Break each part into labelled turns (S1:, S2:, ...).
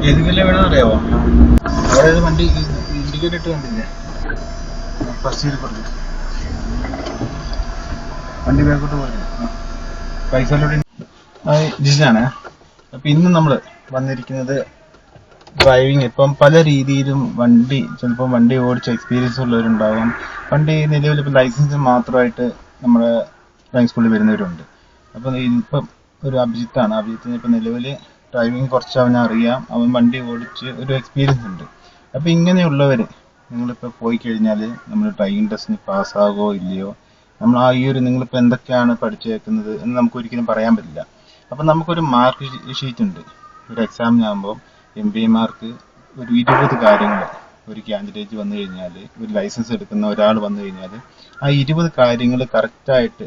S1: ഏതുവല്ല വേണമെന്ന് അറിയാമോ? അവിടെ ഒരു വണ്ടി ഇൻഡിക്കേറ്റർ ഇട്ട് കണ്ടില്ലേ? ഫസ്റ്റ് ഇയർ കൊടുത്തു വണ്ടി ബാക്കോട്ട് പോയി പൈസയിലൂടെ ജിജാണ്. അപ്പം ഇന്ന് നമ്മൾ വന്നിരിക്കുന്നത് ഡ്രൈവിങ്. ഇപ്പം പല രീതിയിലും ചിലപ്പോൾ വണ്ടി ഓടിച്ച എക്സ്പീരിയൻസ് ഉള്ളവരുണ്ടാകും. വണ്ടി നിലവിൽ ഇപ്പം ലൈസൻസ് മാത്രമായിട്ട് നമ്മുടെ ഡ്രൈവിംഗ് സ്കൂളിൽ വരുന്നവരുണ്ട്. അപ്പം ഇപ്പം ഒരു അഭിജിത്താണ്. അഭിജിത്തിന് ഇപ്പം നിലവിൽ ഡ്രൈവിംഗ് കുറച്ച് അവനറിയാം. അവൻ വണ്ടി ഓടിച്ച് ഒരു എക്സ്പീരിയൻസ് ഉണ്ട്. അപ്പം ഇങ്ങനെയുള്ളവർ നിങ്ങളിപ്പോൾ പോയി കഴിഞ്ഞാൽ നമ്മൾ ഡ്രൈവിംഗ് ടെസ്റ്റിന് പാസ്സാകോ ഇല്ലയോ, നമ്മൾ നിങ്ങളിപ്പോൾ എന്തൊക്കെയാണ് പഠിച്ചേക്കുന്നത് എന്ന് നമുക്ക് ഒരിക്കലും പറയാൻ പറ്റില്ല. അപ്പം നമുക്കൊരു മാർക്ക് ഷീറ്റ് ഉണ്ട്. ഒരു എക്സാമിനാകുമ്പോൾ MBA മാർക്ക് ഒരു 20 കാര്യങ്ങൾ ഒരു കാൻഡിഡേറ്റ് വന്നു കഴിഞ്ഞാൽ, ഒരു ലൈസൻസ് എടുക്കുന്ന ഒരാൾ വന്നു കഴിഞ്ഞാൽ ആ 20 കാര്യങ്ങൾ കറക്റ്റായിട്ട്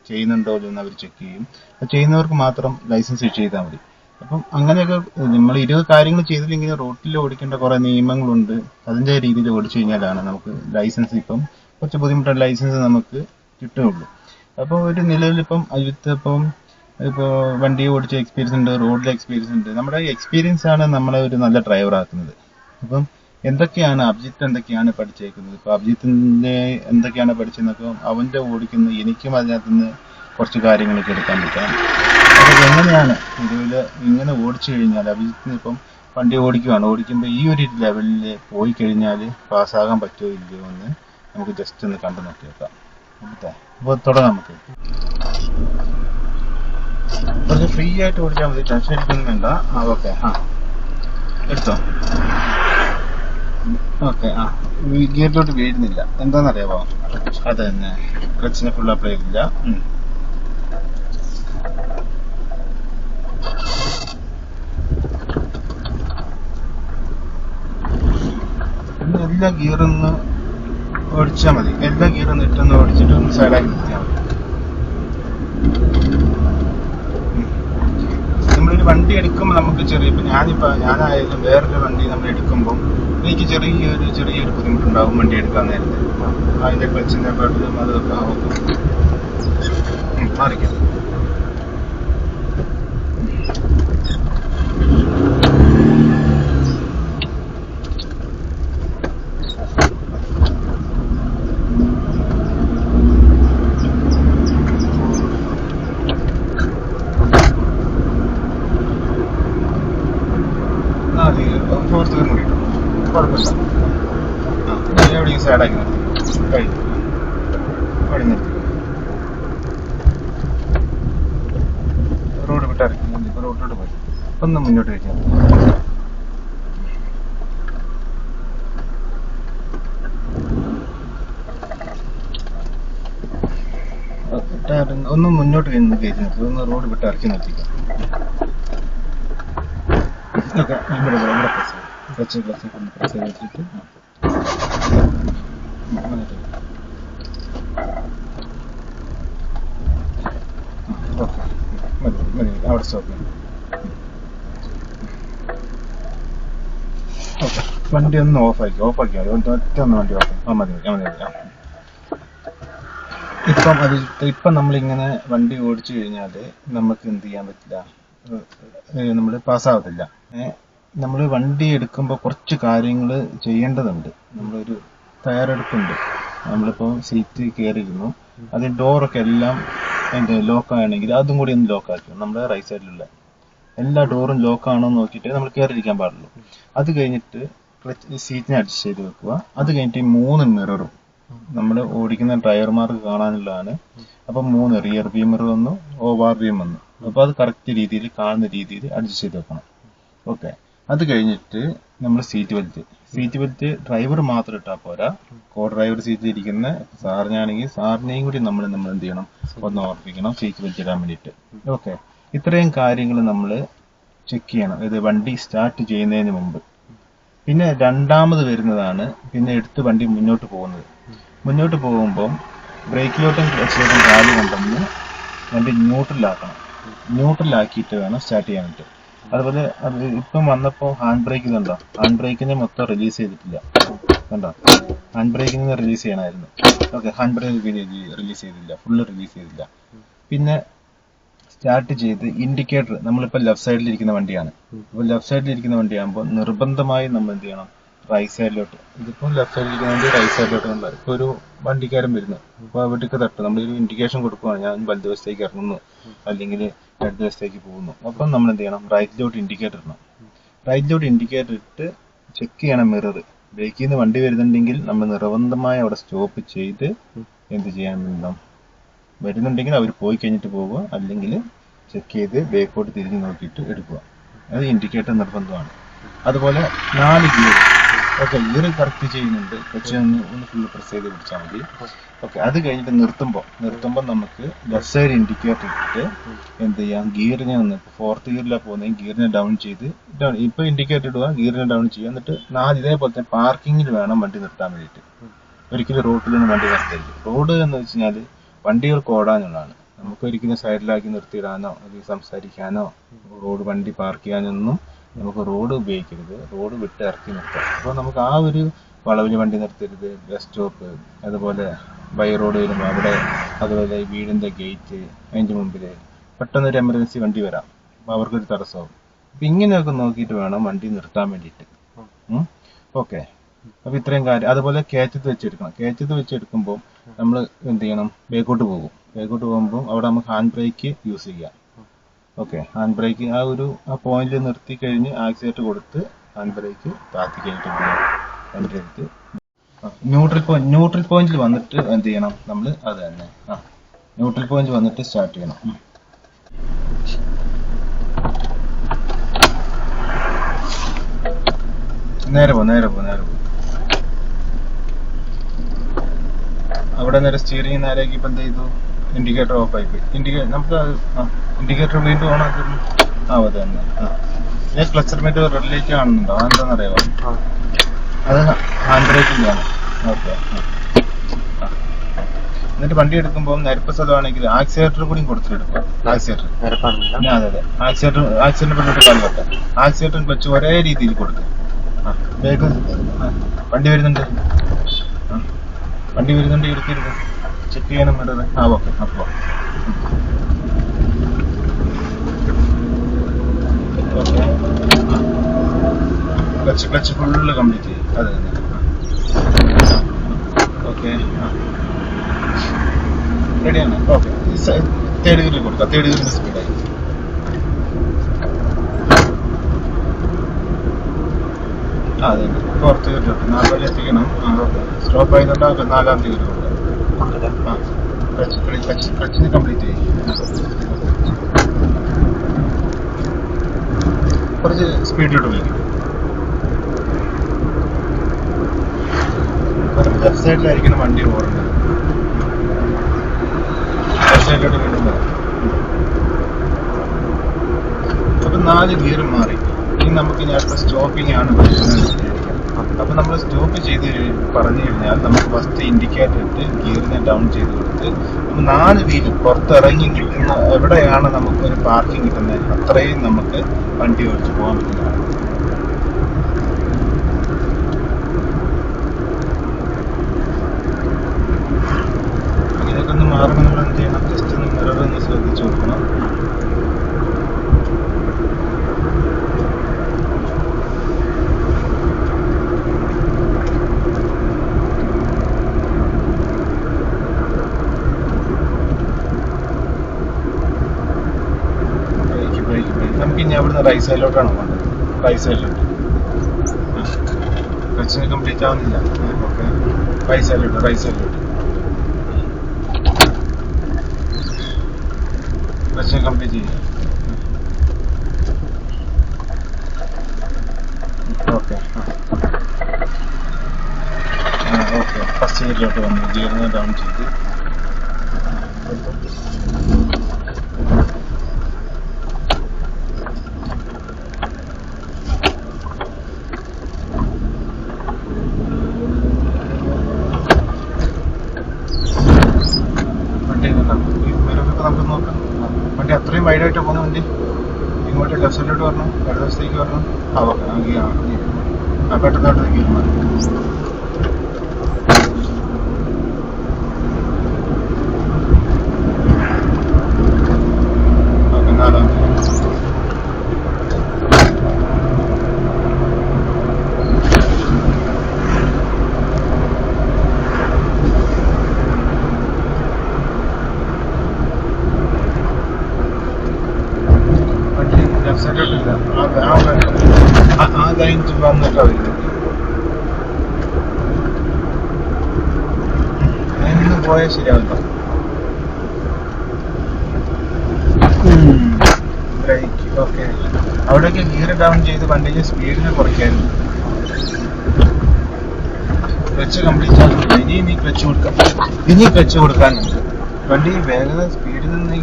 S1: ചെയ്യുന്നുണ്ടോ എന്ന് അവർ ചെക്ക് ചെയ്യും. അത് ചെയ്യുന്നവർക്ക് മാത്രം ലൈസൻസ് ഇഷ്യൂ ചെയ്താൽ മതി. അപ്പം അങ്ങനെയൊക്കെ നമ്മൾ 20 കാര്യങ്ങൾ ചെയ്തില്ലെങ്കിൽ റോട്ടിൽ ഓടിക്കേണ്ട കുറേ നിയമങ്ങളുണ്ട്. അതിൻ്റെ രീതിയിൽ ഓടിച്ചു കഴിഞ്ഞാലാണ് നമുക്ക് ലൈസൻസ്, ഇപ്പം കുറച്ച് ബുദ്ധിമുട്ടുള്ള ലൈസൻസ് നമുക്ക് കിട്ടുകയുള്ളൂ. അപ്പോൾ ഒരു നിലവിലിപ്പം അജിത്ത് ഇപ്പോൾ വണ്ടി ഓടിച്ച എക്സ്പീരിയൻസ് ഉണ്ട്, റോഡിലെ എക്സ്പീരിയൻസ് ഉണ്ട്. നമ്മുടെ എക്സ്പീരിയൻസ് ആണ് നമ്മളെ ഒരു നല്ല ഡ്രൈവർ ആക്കുന്നത്. അപ്പം അഭിജിത്ത് എന്തൊക്കെയാണ് പഠിച്ചേക്കുന്നത്, ഇപ്പോൾ അഭിജിത്തിന്റെ എന്തൊക്കെയാണ് പഠിച്ചതെന്നൊക്കെ അവൻ്റെ ഓടിക്കുന്ന എനിക്കും അതിനകത്ത് നിന്ന് കുറച്ച് കാര്യങ്ങളൊക്കെ എടുക്കാൻ പറ്റാം. അത് എങ്ങനെയാണ് നിലവിൽ ഇങ്ങനെ ഓടിച്ചു കഴിഞ്ഞാൽ അഭിജിത്തിന് ഇപ്പം വണ്ടി ഓടിക്കുമ്പോൾ ഈ ഒരു ലെവലിൽ പോയി കഴിഞ്ഞാൽ പാസ്സാകാൻ പറ്റുമോ ഇല്ലയോ എന്ന് നമുക്ക് ജസ്റ്റ് ഒന്ന് കണ്ടു നോക്കിയേക്കാം. അപ്പോൾ തുടങ്ങാം. നമുക്ക് കുറച്ച് ഫ്രീ ആയിട്ട് ഓടിച്ചാൽ മതി, ടെൻഷൻ എടുക്കൊന്നും വേണ്ട. ഓക്കെ, എടുത്തോ. ഓക്കെ, ഗിയറിലോട്ട് വീഴുന്നില്ല. എന്താണെന്നറിയാമോ? അത് തന്നെ, ക്ലച്ചിനെ ഫുൾ അപ്ലൈ ചെയ്തില്ല. പിന്നെ എല്ലാ ഗിയറൊന്ന് ഓടിച്ചാൽ മതി. എല്ലാ ഗിയറൊന്ന് ഇട്ടൊന്ന് ഓടിച്ചിട്ട് ഒന്ന് സൈഡാക്കി നിർത്തിയാൽ മതി. നമ്മളൊരു വണ്ടി എടുക്കുമ്പോൾ നമുക്ക് ഇപ്പം ഞാനായാലും വേറൊരു വണ്ടി നമ്മൾ എടുക്കുമ്പോൾ എനിക്ക് ചെറിയൊരു ബുദ്ധിമുട്ടുണ്ടാകും വണ്ടി എടുക്കാൻ നേരത്തെ. അതിൻ്റെ ക്ലച്ചിൻ്റെ പാട്ടിലും അതൊക്കെ മാറിക്കാം. ഫോർത്ത് ഗിയർ കൂടി കുഴപ്പമില്ല. എവിടെയും സൈഡാക്കി നിർത്തി കഴിഞ്ഞു. അവിടെ നിർത്തി റോഡ് വിട്ടിറക്കി. ഇപ്പോൾ റോഡിലോട്ട് പോയി ഒന്ന് മുന്നോട്ട് വയ്ക്കാം. ഒന്ന് മുന്നോട്ട് കഴിഞ്ഞ് കയറ്റി നിർത്തി, ഒന്ന് റോഡ് വിട്ട് ഇറക്കി നിർത്തിക്കാം. ഓക്കെ, ഇവിടെ പ്രസ് വെച്ചിട്ട് ഓക്കെ മതി. അവിടെ സ്റ്റോപ്പ് ചെയ്യാം. ഓക്കെ, വണ്ടി ഒന്ന് ഓഫാക്കി ഒറ്റ ഒന്ന് വണ്ടി ഓഫ് മതി. ഇപ്പം നമ്മളിങ്ങനെ വണ്ടി ഓടിച്ചു കഴിഞ്ഞാൽ നമുക്ക് എന്ത് ചെയ്യാൻ പറ്റില്ല, നമ്മൾ പാസ്സാവത്തില്ല. നമ്മൾ വണ്ടി എടുക്കുമ്പോൾ കുറച്ച് കാര്യങ്ങൾ ചെയ്യേണ്ടതുണ്ട്. നമ്മളൊരു തയ്യാറെടുപ്പുണ്ട്. നമ്മളിപ്പോൾ സീറ്റ് കയറിയിരുന്നു, അത് ഡോറൊക്കെ എല്ലാം ലോക്കാണെങ്കിൽ അതും കൂടി ഒന്ന് ലോക്കാക്കും. നമ്മുടെ റൈറ്റ് സൈഡിലുള്ള എല്ലാ ഡോറും ലോക്കാണോ എന്ന് നോക്കിയിട്ട് നമ്മൾ കയറിയിരിക്കാൻ പാടുള്ളൂ. അത് കഴിഞ്ഞിട്ട് സീറ്റിനെ അഡ്ജസ്റ്റ് ചെയ്ത് വെക്കുക. അത് കഴിഞ്ഞിട്ട് ഈ 3 മിററും നമ്മൾ ഓടിക്കുന്ന ഡ്രൈവർമാർക്ക് കാണാനുള്ളതാണ്. അപ്പം 3 റിയർ വ്യൂ മിറർ വന്നു, ഓവർ വ്യൂ വന്നു. അപ്പോൾ അത് കറക്റ്റ് രീതിയിൽ കാണുന്ന രീതിയിൽ അഡ്ജസ്റ്റ് ചെയ്ത് വെക്കണം. ഓക്കെ, അത് കഴിഞ്ഞിട്ട് നമ്മൾ സീറ്റ് ബെൽറ്റ് ഡ്രൈവർ മാത്രം ഇട്ടാൽ പോരാ. കോ ഡ്രൈവർ സീറ്റിൽ ഇരിക്കുന്ന സാറിനാണെങ്കിൽ സാറിനെയും കൂടി നമ്മൾ എന്ത് ചെയ്യണം, ഒന്ന് ഓർപ്പിക്കണം സീറ്റ് ബെൽറ്റ് ഇടാൻ വേണ്ടിയിട്ട്. ഓക്കെ, ഇത്രയും കാര്യങ്ങൾ നമ്മൾ ചെക്ക് ചെയ്യണം ഇത് വണ്ടി സ്റ്റാർട്ട് ചെയ്യുന്നതിന് മുമ്പ്. പിന്നെ രണ്ടാമത് വരുന്നതാണ് പിന്നെ എടുത്ത് വണ്ടി മുന്നോട്ട് പോകുന്നത്. മുന്നോട്ട് പോകുമ്പം ബ്രേക്കിലോട്ടും ക്ലച്ചിലോട്ടും കാല് കൊണ്ടുവന്ന് വണ്ടി ന്യൂട്രലാക്കിയിട്ട് വേണം സ്റ്റാർട്ട് ചെയ്യാനായിട്ട്. അതുപോലെ അത് ഇപ്പം വന്നപ്പോൾ ഹാൻഡ് ബ്രേക്ക് ഇതുണ്ടോ, ഹാൻഡ് ബ്രേക്കിനെ മൊത്തം റിലീസ് ചെയ്തിട്ടില്ല കണ്ടോ. ഹാൻഡ് ബ്രേക്കിൽ നിന്ന് റിലീസ് ചെയ്യണമായിരുന്നു. ഓക്കെ, ഹാൻഡ് ബ്രേക്ക് റിലീസ് ചെയ്തില്ല, ഫുള്ള് റിലീസ് ചെയ്തില്ല. പിന്നെ സ്റ്റാർട്ട് ചെയ്ത് ഇൻഡിക്കേറ്റർ, നമ്മളിപ്പോൾ ലെഫ്റ്റ് സൈഡിൽ ഇരിക്കുന്ന വണ്ടിയാണ്. ഇപ്പോൾ ലെഫ്റ്റ് സൈഡിൽ ഇരിക്കുന്ന വണ്ടിയാകുമ്പോൾ നിർബന്ധമായും നമ്മൾ എന്ത് ചെയ്യണം, റൈറ്റ് സൈഡിലോട്ട്. ഇതിപ്പോൾ ലെഫ്റ്റ് സൈഡിൽ ഇരിക്കുന്ന വണ്ടി റൈറ്റ് സൈഡിലോട്ട് നമ്മൾ ഇപ്പോൾ ഒരു വണ്ടിക്കാരൻ വരുന്നു, അപ്പോൾ അവിടേക്ക് തട്ട് നമ്മളൊരു ഇൻഡിക്കേഷൻ കൊടുക്കുകയാണ്, ഞാൻ വലതുവശത്തേക്ക് ഇറങ്ങുന്നു അല്ലെങ്കിൽ ഇടതുവശത്തേക്ക് പോകുന്നു. അപ്പം നമ്മൾ എന്ത് ചെയ്യണം, റൈറ്റിലോട്ട് ഇൻഡിക്കേറ്റർ ഇടണം. റൈറ്റിലോട്ട് ഇൻഡിക്കേറ്റർ ഇട്ട് ചെക്ക് ചെയ്യണം മിറർ. ബേക്കിൽ നിന്ന് വണ്ടി വരുന്നുണ്ടെങ്കിൽ നമ്മൾ നിർബന്ധമായി അവിടെ സ്റ്റോപ്പ് ചെയ്ത് എന്ത് ചെയ്യാൻ വേണം, വരുന്നുണ്ടെങ്കിൽ അവർ പോയി കഴിഞ്ഞിട്ട് പോവുക, അല്ലെങ്കിൽ ചെക്ക് ചെയ്ത് ബേക്കോട്ട് തിരിഞ്ഞ് നോക്കിയിട്ട് എടുക്കുക. അത് ഇൻഡിക്കേറ്റർ നിർബന്ധമാണ്. അതുപോലെ 4 ഗിയർ. ഓക്കെ, ഗിയർ കറക്റ്റ് ചെയ്യുന്നുണ്ട്, പക്ഷേ ഒന്ന് ഫുള്ള് പ്രസ് ചെയ്ത് പിടിച്ചാൽ മതി. ഓക്കെ, അത് കഴിഞ്ഞിട്ട് നിർത്തുമ്പോൾ നമുക്ക് ലെഫ്റ്റ് സൈഡ് ഇൻഡിക്കേറ്റർ ഇട്ടിട്ട് എന്ത് ചെയ്യാം, ഗിയറിനെ ഒന്ന്, ഇപ്പോൾ 4th ഗിയറിലാണ് പോകുന്നത്, ഗിയറിനെ ഡൗൺ ചെയ്ത് ഇപ്പോൾ ഇൻഡിക്കേറ്റർ ഇടുക, ഗിയറിനെ ഡൗൺ ചെയ്യുക. എന്നിട്ട് 4 ഇതേപോലെ തന്നെ പാർക്കിങ്ങിൽ വേണം വണ്ടി നിർത്താൻ വേണ്ടിയിട്ട്. ഒരിക്കലും റോഡിലൊന്നും വണ്ടി നിർത്തരുത്. റോഡ് എന്ന് വെച്ച് കഴിഞ്ഞാൽ വണ്ടികൾക്ക് ഓടാനുള്ളതാണ്. നമുക്ക് ഒരിക്കലും സൈഡിലാക്കി നിർത്തിയിടാനോ അല്ലെങ്കിൽ സംസാരിക്കാനോ റോഡ് വണ്ടി പാർക്ക് ചെയ്യാനൊന്നും നമുക്ക് റോഡ് ഉപയോഗിക്കരുത്. റോഡ് വിട്ട് ഇറക്കി നിർത്താം. അപ്പോൾ നമുക്ക് ആ ഒരു വളവിൽ വണ്ടി നിർത്തരുത്. ബസ് സ്റ്റോപ്പ്, അതുപോലെ ബൈ റോഡ് വരുമ്പോൾ അവിടെ, അതുപോലെ വീടിൻ്റെ ഗേറ്റ്, അതിൻ്റെ മുമ്പിൽ പെട്ടെന്നൊരു എമർജൻസി വണ്ടി വരാം, അപ്പോൾ അവർക്കൊരു തടസ്സമാവും. അപ്പം ഇങ്ങനെയൊക്കെ നോക്കിയിട്ട് വേണം വണ്ടി നിർത്താൻ വേണ്ടിയിട്ട്. ഓക്കെ, അപ്പോൾ ഇത്രയും കാര്യം. അതുപോലെ കയറ്റത്ത് വെച്ചെടുക്കണം. കയറ്റത്ത് വെച്ചെടുക്കുമ്പോൾ നമ്മൾ എന്ത് ചെയ്യണം, ബേക്കോട്ട് പോകും. ബേക്കോട്ട് പോകുമ്പോൾ അവിടെ നമുക്ക് ഹാൻഡ് ബ്രേക്ക് യൂസ് ചെയ്യാം. ഓക്കെ, ഹാൻഡ് ബ്രേക്ക് ആ പോയിന്റിൽ നിർത്തി കഴിഞ്ഞ് ആക്സിലേറ്റർ കൊടുത്ത് ഹാൻഡ് ബ്രേക്ക് താത്തി കഴിഞ്ഞിട്ട് വണ്ടി എടുത്ത് ന്യൂട്രൽ പോയിന്റിൽ വന്നിട്ട് എന്ത് ചെയ്യണം, നമ്മൾ അത് തന്നെ ന്യൂട്രൽ പോയിന്റ് വന്നിട്ട് സ്റ്റാർട്ട് ചെയ്യണം. നേരെ പോ. അവിടെ നേരെ സ്റ്റിയറിംഗ് നേരെയാക്കി ഇപ്പം എന്ത് ചെയ്തു, ഇൻഡിക്കേറ്റർ ഓഫ് ആയിപ്പോയി. നമുക്ക് ഇൻഡിക്കേറ്റർ വീണ്ടും ഓൺ ആക്കുന്നു. അത് തന്നെ. ഞാൻ ക്ലച്ചർ മീറ്റർ റെഡ് ലൈറ്റ് കാണുന്നുണ്ടോ, അതെന്താണെന്നറിയാമോ, അത് ഹാൻഡ് ബ്രേക്കിംഗ് ആണ്. ഓക്കെ, എന്നിട്ട് വണ്ടി എടുക്കുമ്പോൾ നിരപ്പ് സ്ഥലമാണെങ്കിൽ ആക്സിലേറ്റർ കൂടി കൊടുത്തിട്ടെടുക്കുക. ആക്സിലേറ്റർ അതെ ആക്സിലേറ്റർ പെട്ടിട്ട് കാൽ വെക്കാം. ആക്സിലേറ്റർ വെച്ച് ഒരേ രീതിയിൽ കൊടുക്കുക. വേഗം വണ്ടി വരുന്നുണ്ട് എടുക്കരുത്, ചെക്ക് ചെയ്യണം വേണ്ടത്. ഓക്കെ, അപ്പോൾ ക്ലച്ച് ഫുള്ള് കംപ്ലീറ്റ് ചെയ്യും. അത് തന്നെ. ഓക്കെ, റെഡിയാണ്. ഓക്കെ, 3rd ഗിയറിൽ കൊടുക്കാം. 3rd ഗിയറിന്റെ സ്പീഡായി. അതെ, 4th ഗിയറിലോട്ട് 4 എത്തിക്കണം. സ്റ്റോപ്പ് ആയതുകൊണ്ട് 4ാമത്തെ ഗിയർ കൊടുക്കാം. ക്ലച്ചിന് കംപ്ലീറ്റ് ചെയ്യും. കുറച്ച് സ്പീഡിലോട്ട് വിളിക്കും. ലെഫ്റ്റ് സൈഡിലായിരിക്കണം വണ്ടി ഓടുന്നത്. ലെഫ്റ്റ് സൈഡിലോട്ട് വീണ്ടും വരാം. അപ്പം 4 ഗിയർ മാറി. ഇനി നമുക്ക് അടുത്ത സ്റ്റോപ്പിംഗ് ആണ് പഠിക്കുന്നത്. അപ്പം നമ്മൾ സ്റ്റോപ്പ് ചെയ്ത് പറഞ്ഞു കഴിഞ്ഞാൽ നമുക്ക് ഫസ്റ്റ് ഇൻഡിക്കേറ്റർ ഇട്ട് ഗിയറിനെ ഡൗൺ ചെയ്ത് കൊടുത്ത് 4 വീല് പുറത്തിറങ്ങി കിട്ടുന്ന എവിടെയാണ് നമുക്കൊരു പാർക്കിംഗ് കിട്ടുന്നത് അത്രയും നമുക്ക് വണ്ടി ഓടിച്ച് പോകാൻ പറ്റുന്നതാണ്. ഇതൊക്കെ ഒന്ന് മാറുമ്പോൾ നമ്മൾ എന്ത് ചെയ്യണം, ജസ്റ്റ് ഒന്ന് മിറർ ഒന്ന് ശ്രദ്ധിച്ചു കൊടുക്കണം. നമുക്ക് ഇനി അവിടുന്ന് റൈറ്റ് സൈഡിലോട്ടാണ് പോകേണ്ടത്. റൈറ്റ് സൈഡിലോട്ട് ക്ലച്ചിന് കംപ്ലീറ്റ് ആവുന്നില്ല. ഓക്കെ, റൈറ്റ് സൈഡിലോട്ട് ക്ലച്ചിന് കംപ്ലീറ്റ് ചെയ്യുക. ഓക്കെ, ഓക്കെ, ഫസ്റ്റ് ഗിയറിലോട്ട് വന്നു. ഗിയറിനെ ഡൗൺ ചെയ്ത് നമുക്ക് നോക്കാം. വണ്ടി അത്രയും വൈഡായിട്ട് പോകുന്ന വണ്ടി ഇങ്ങോട്ട് ലെഫ്റ്റ് സൈഡിലോട്ട് വരണം, ഇടതുവശത്തേക്ക് വരണം. ഓക്കെ, പെട്ടെന്നോട്ട് ഗിയർ മാറി. കഴിഞ്ഞിട്ട് വന്നിട്ടാ വരുന്നത്. അതിനൊന്നും പോയാൽ ശരിയാവില്ല. Brake okay. അവിടെയൊക്കെ ഗിയർ ഡൗൺ ചെയ്ത് വണ്ടിയുടെ സ്പീഡിനെ കുറയ്ക്കായിരുന്നു. Clutch complete ആക്കുന്നില്ല. ഇനി ക്ലച്ച് കൊടുക്കാനുണ്ട്. വണ്ടി വേഗത സ്പീഡിൽ നിന്ന്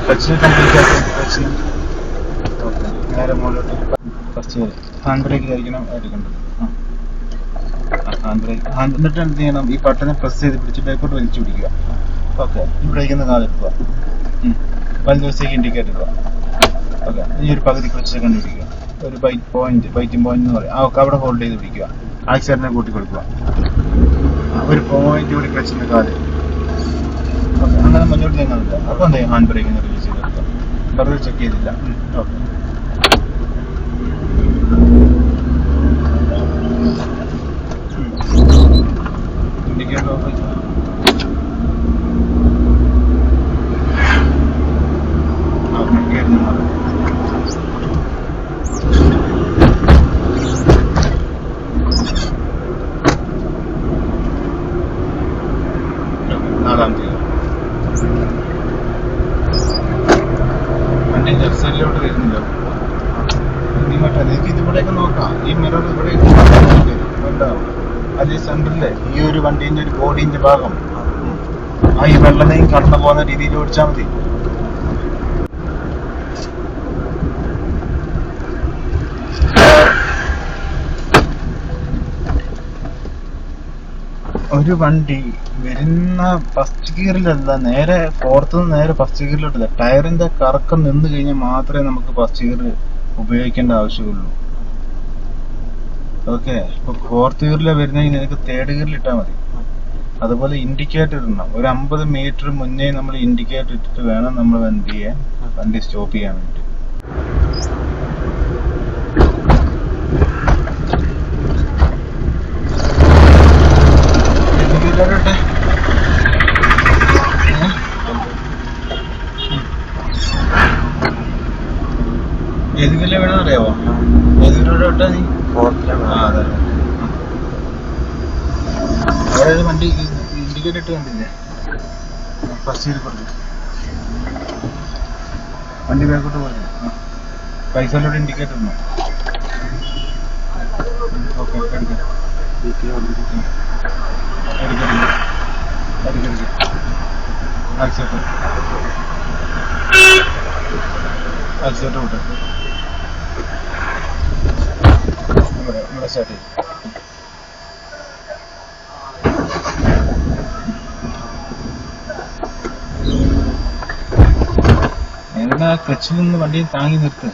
S1: ക്ലച്ചിനെ കംപ്ലീറ്റ് ആക്കി. Clutch okay. നേരെ മുകളിലോട്ട് ഫസ്റ്റ് ഹാൻഡ് ബ്രേക്ക് ആയിരിക്കണം എടുക്കേണ്ടത്. ഹാൻഡ് ബ്രേക്ക് എന്നിട്ട് എന്ത് ചെയ്യണം? ഈ ബട്ടനെ പ്രസ് ചെയ്ത് പിടിച്ച് ബാക്കോട്ട് വലിച്ചു പിടിക്കുക. ഓക്കെ. ഈ ബ്രേക്കിൽ നിന്ന് കാലെടുക്കുക. വലത് ദിവസത്തേക്ക് ഇൻഡിക്കേറ്റർ ഇടുക. ഓക്കെ. ഈ ഒരു പകുതി ക്ലച്ച് കണ്ടുപിടിക്കുക. ഒരു ബൈറ്റിംഗ് പോയിന്റ് എന്ന് പറയും. ഓക്കെ. അവിടെ ഹോൾഡ് ചെയ്ത് പിടിക്കുക. ആക്സിഡന്റിനെ കൂട്ടി കൊടുക്കുക. ഒരു പോയിന്റ് കൂടി ക്ലച്ചിന്റെ കാല്. ഓക്കെ. അങ്ങനെ മുന്നോട്ട് നീങ്ങുന്നില്ല. അപ്പോൾ എന്താ ഹാൻഡ് ബ്രേക്കിന് റിലീസ് ചെയ്തെടുക്കുക. ബർണർ ചെക്ക് ചെയ്തില്ല. ഓക്കെ. ഇൻഡിക്കേറ്റർ ഓഫ് ചെയ്തു. വണ്ടി ലെഫ്റ്റ് സൈഡിലോട്ട് വരുന്നില്ല. എനിക്ക് ഇതിവിടെയൊക്കെ നോക്കാം. ഈ മിറർ ഇവിടെ ഉണ്ടാവും. അത് ഈ സെന്ററിലെ ഈ ഒരു വണ്ടീന്റെ ഒരു ബോഡീന്റെ ഭാഗം ഈ വെള്ളനെയും കടന്നു പോകുന്ന രീതിയിൽ ഓടിച്ചാൽ മതി. ഒരു വണ്ടി വരുന്ന ഫസ്റ്റ് ഗിയറിലല്ല, നേരെ ഫോർത്ത് നിന്ന് നേരെ ഫസ്റ്റ് ഗിയറിലോട്ടില്ല. ടയറിന്റെ കറക്കം നിന്ന് കഴിഞ്ഞാൽ മാത്രമേ നമുക്ക് ഫസ്റ്റ് ഗിയർ ഉപയോഗിക്കേണ്ട ആവശ്യമുള്ളൂ. ഓക്കെ. ഇപ്പൊ ഫോർത്ത് ഗിയറിലെ വരുന്നെങ്കിൽ നിനക്ക് തേർഡ് ഗിയറിൽ ഇട്ടാൽ മതി. അതുപോലെ ഇൻഡിക്കേറ്റർ ഇടണം. ഒരു 50 മീറ്റർ മുന്നേ നമ്മൾ ഇൻഡിക്കേറ്റർ ഇട്ടിട്ട് വേണം നമ്മൾ എന്ത് ചെയ്യാൻ, വണ്ടി സ്റ്റോപ്പ് ചെയ്യാൻ വേണ്ടി. ഏത് ഗിയറിലെ വേണമെന്ന് അറിയാവോ? ഏത് ഗിയറിലൂടെ വിട്ടാ നീ? അതെ. അവിടെ ഒരു വണ്ടി ഇൻഡിക്കേറ്റർ ഇട്ട് കണ്ടില്ലേ? ഫസ്റ്റ് ഗിയർ കൊടുത്തു. വണ്ടി ബാക്കോട്ട് പോയി. പൈസയിലൂടെ ഇൻഡിക്കേറ്റർ ഉണ്ടോ? ഓക്കെ. എടുക്കാം. ആക്സിഡന്റ് വിട്ട് ഇവിടെ സ്റ്റാർട്ട് ചെയ്യും. എങ്ങനെ ക്ലച്ചിൽ നിന്ന് വണ്ടി താങ്ങി നിർത്ത്.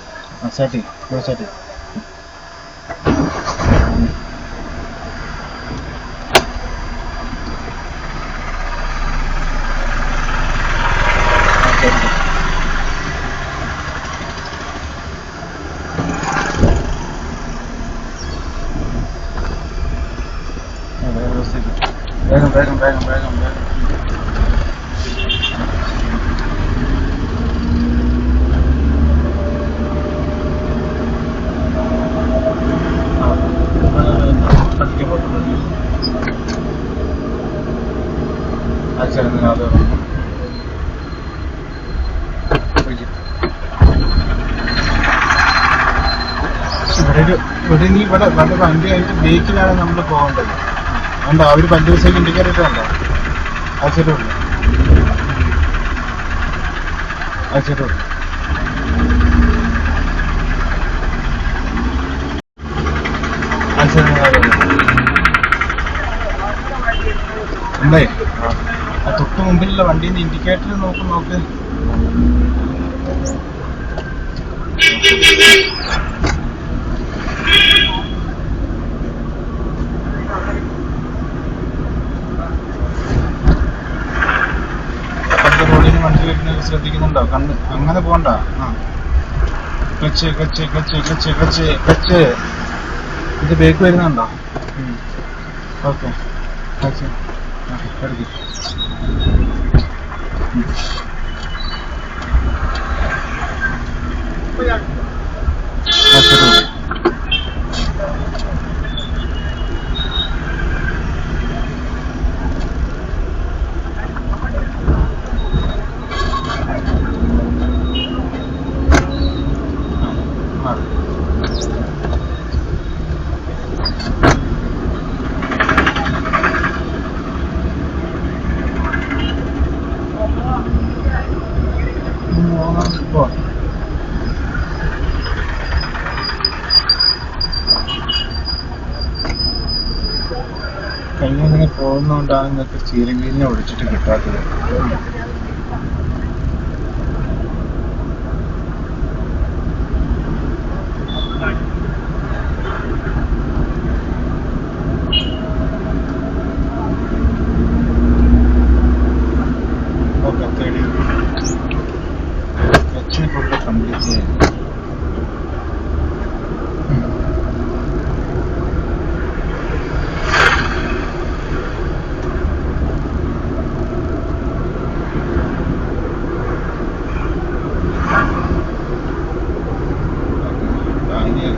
S1: സ്റ്റാർട്ട് ചെയ്യും. ഇവിടെ സ്റ്റാർട്ട് ചെയ്യും. വേഗം. ഇവിടെ വണ്ടി ആയിട്ട് ബേക്കിലാണ് നമ്മൾ പോകേണ്ടത്. ഉണ്ടോ? അവർ 5 ദിവസത്തേക്ക് ഇൻഡിക്കേറ്റർ ഇട്ടുണ്ടോ? ആക്സിഡന്റ് ഉണ്ടേ? തൊട്ട് മുമ്പിലുള്ള വണ്ടീന്റെ ഇൻഡിക്കേറ്റർ നോക്ക്. വണ്ടി വരുന്നത് ശ്രദ്ധിക്കുന്നുണ്ടോ? കണ്ണ് അങ്ങനെ പോണ്ട. ക്ലച്ച് ഇത് ബ്രേക്ക് വരുന്നുണ്ടോ? ഓക്കെ. കയ്യിൽ പോകുന്നതുകൊണ്ടാണ് നിങ്ങൾക്ക് സ്റ്റീറിംഗ് വീലിനെ ഒഴിച്ചിട്ട് കിട്ടാത്തത്. ഓക്കെ, ക്ലച്ചിനെ ഫുള്ള് കംപ്ലീറ്റ് ചെയ്യാം.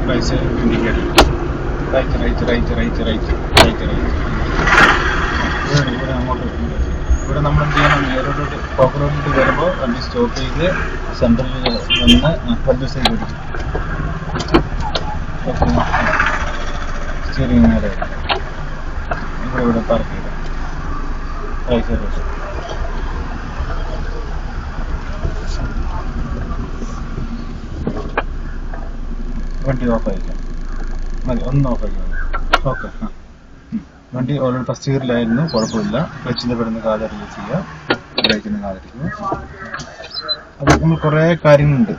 S1: Right side indicator. Right. ഇവിടെ അങ്ങോട്ട് ഇവിടെ നമ്മൾ എന്ത് ചെയ്യണം? നേരോട്ട് പോക്കർ റോഡിലോട്ട് വരുമ്പോൾ വണ്ടി സ്റ്റോപ്പ് ചെയ്ത് സെൻട്രലിൽ വന്ന് വലത് സൈഡ് പിടിക്കും. ഓക്കെ, സ്റ്റിയറിംഗ് നേരെ ഇവിടെ പാർക്ക് ചെയ്ത് റൈറ്റ് സൈഡിലോട്ട്. വണ്ടി ഓഫ് ആയിരിക്കാം മതി, ഒന്ന് ഓഫ് ആക്കി മതി. ഓക്കെ, വണ്ടി ഓൾറെഡി ഫസ്റ്റ് ഗിയറിലായിരുന്നു, കുഴപ്പമില്ല. ക്ലച്ചിൻ്റെ പെടുന്ന കാല് റിലീസ് ചെയ്യുക, ബ്രേക്കിന് കാലിരിക്കുന്നു. അത് നമ്മൾ കുറേ കാര്യങ്ങളുണ്ട്.